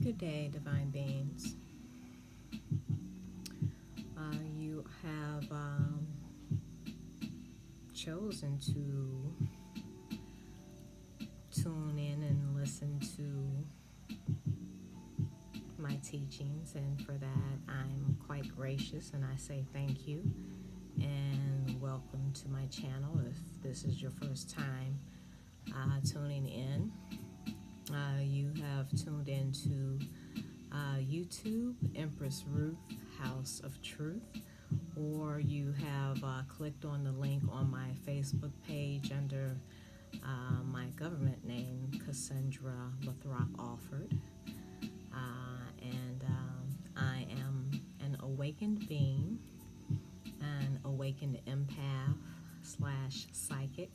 Good day, divine beings. You have chosen to tune in and listen to my teachings, and for that I'm quite gracious and I say thank you and welcome to my channel. If this is your first time tuning in, you have tuned into YouTube, Empress Ruth, House of Truth, or you have clicked on the link on my Facebook page under my government name, Cassandra Lathrop Alford. I am an awakened being, an awakened empath / psychic.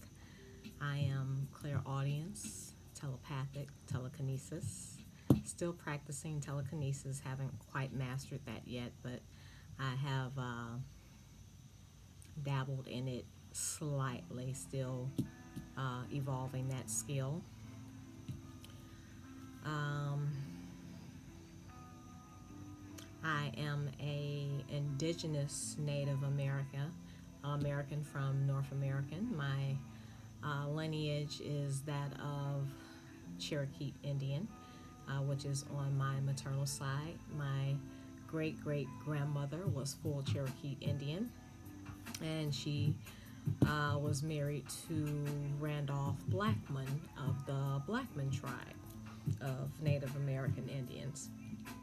I am clairaudience, telepathic, telekinesis. Still practicing telekinesis, haven't quite mastered that yet, but I have dabbled in it slightly, still evolving that skill. I am a indigenous Native American from North American. My lineage is that of Cherokee Indian, which is on my maternal side. My great-great-grandmother was full Cherokee Indian, and she was married to Randolph Blackman of the Blackman tribe of Native American Indians.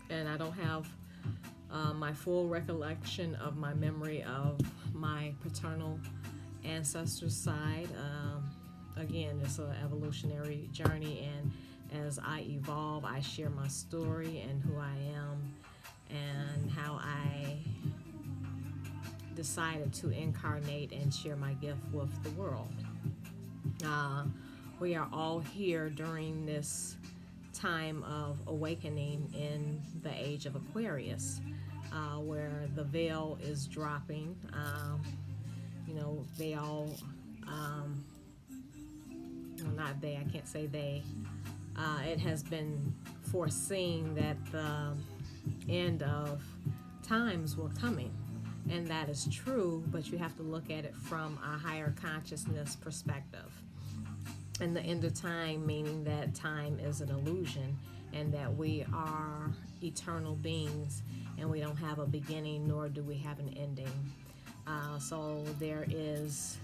And I don't have my full recollection of my memory of my paternal ancestors' side. Again, it's an evolutionary journey, and as I evolve, I share my story and who I am and how I decided to incarnate and share my gift with the world. We are all here during this time of awakening in the age of Aquarius, where the veil is dropping. They all, not they, I can't say they. It has been foreseen that the end of times were coming, and that is true, but you have to look at it from a higher consciousness perspective. And the end of time meaning that time is an illusion, and that we are eternal beings, and we don't have a beginning, nor do we have an ending. So there is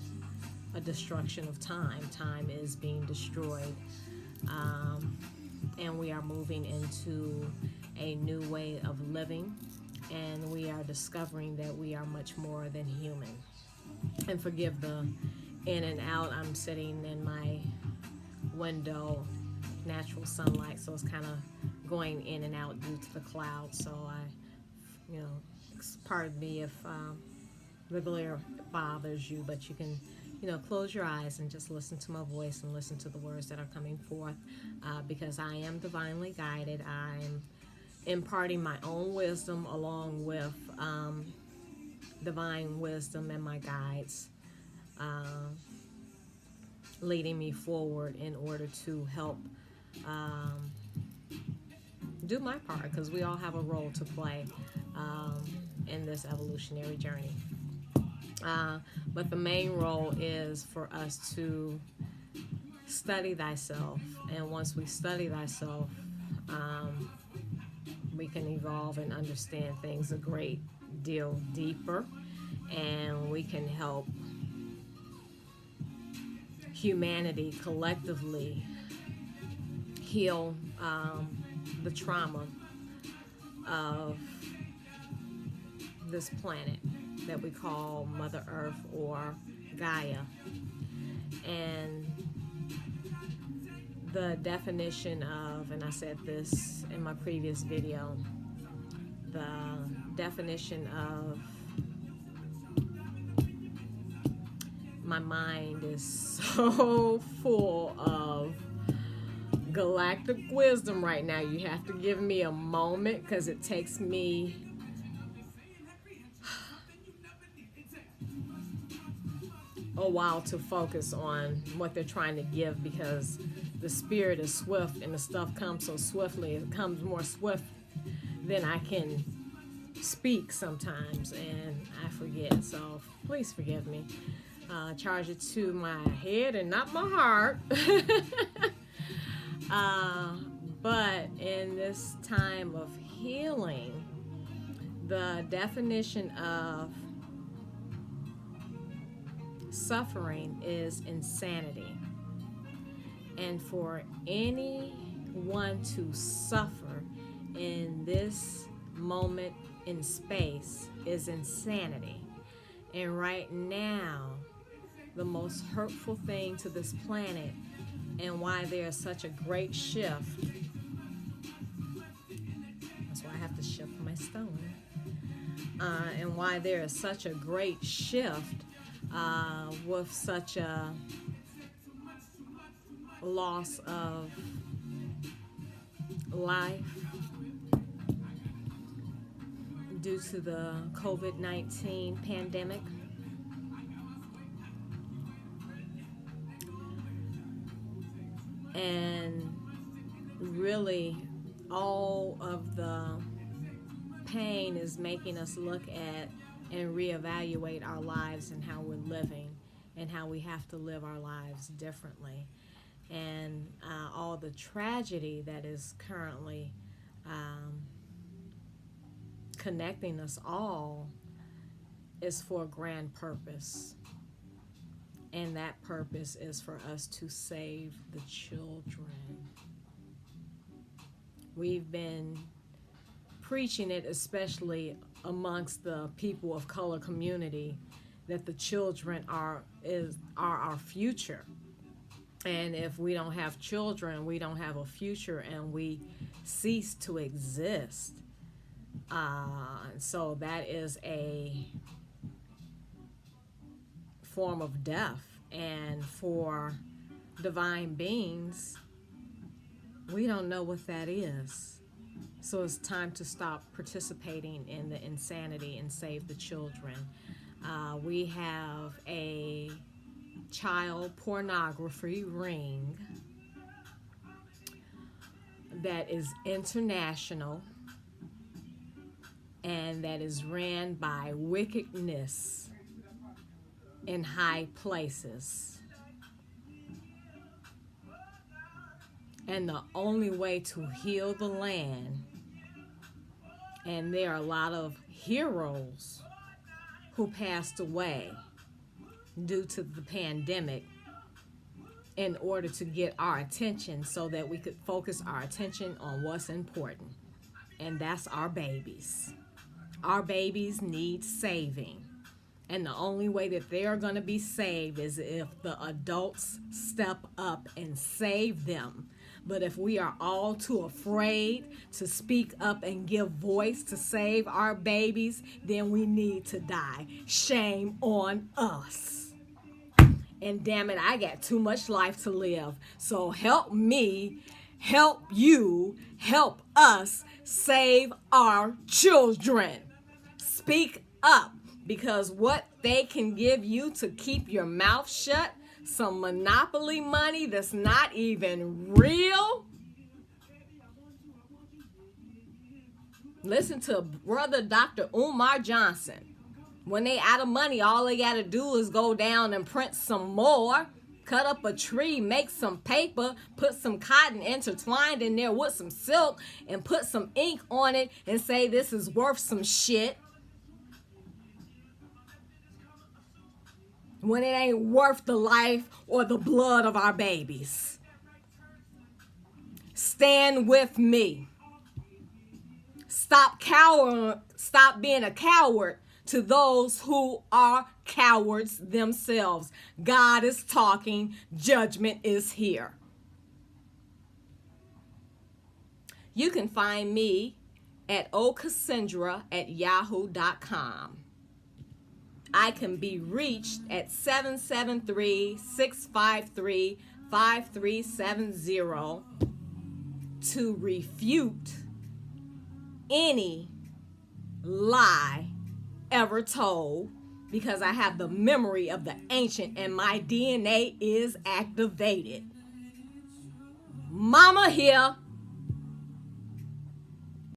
a destruction of time. Time is being destroyed. And we are moving into a new way of living, and we are discovering that we are much more than human. And forgive the in and out. I'm sitting in my window, natural sunlight, so it's kind of going in and out due to the clouds. So pardon me if the glare bothers you, but you can close your eyes and just listen to my voice and listen to the words that are coming forth, because I am divinely guided. I'm imparting my own wisdom along with divine wisdom and my guides leading me forward in order to help do my part, because we all have a role to play in this evolutionary journey. But the main role is for us to study thyself, and once we study thyself, we can evolve and understand things a great deal deeper, and we can help humanity collectively heal the trauma of this planet that we call Mother Earth or Gaia. And the definition of, and I said this in my previous video, the definition of my mind is so full of galactic wisdom right now. You have to give me a moment, because it takes me a while to focus on what they're trying to give, because the spirit is swift and the stuff comes so swiftly. It comes more swift than I can speak sometimes, and I forget. So please forgive me. Charge it to my head and not my heart. But in this time of healing, the definition of suffering is insanity. And for anyone to suffer in this moment in space is insanity. And right now, the most hurtful thing to this planet, and why there's such a great shift, that's why I have to shift my stone, and why there is such a great shift with such a loss of life due to the COVID-19 pandemic. And really, all of the pain is making us look at and reevaluate our lives and how we're living and how we have to live our lives differently. And all the tragedy that is currently connecting us all is for a grand purpose. And that purpose is for us to save the children. We've been preaching it, especially amongst the people of color community, that the children are our future. And if we don't have children, we don't have a future, and we cease to exist. So that is a form of death. And for divine beings, we don't know what that is. So it's time to stop participating in the insanity and save the children. We have a child pornography ring that is international and that is ran by wickedness in high places. And the only way to heal the land, and there are a lot of heroes who passed away due to the pandemic, in order to get our attention so that we could focus our attention on what's important. And that's our babies. Our babies need saving. And the only way that they are going to be saved is if the adults step up and save them. But if we are all too afraid to speak up and give voice to save our babies, then we need to die. Shame on us. And damn it, I got too much life to live. So help me, help you, help us save our children. Speak up, because what they can give you to keep your mouth shut, some monopoly money that's not even real. Listen to Brother Dr. Umar Johnson. When they out of money, all they got to do is go down and print some more, cut up a tree, make some paper, put some cotton intertwined in there with some silk, and put some ink on it and say this is worth some shit. When it ain't worth the life or the blood of our babies. Stand with me. Stop being a coward to those who are cowards themselves. God is talking. Judgment is here. You can find me at ocassandra@yahoo.com. I can be reached at 773-653-5370 to refute any lie ever told because I have the memory of the ancient and my DNA is activated. Mama here,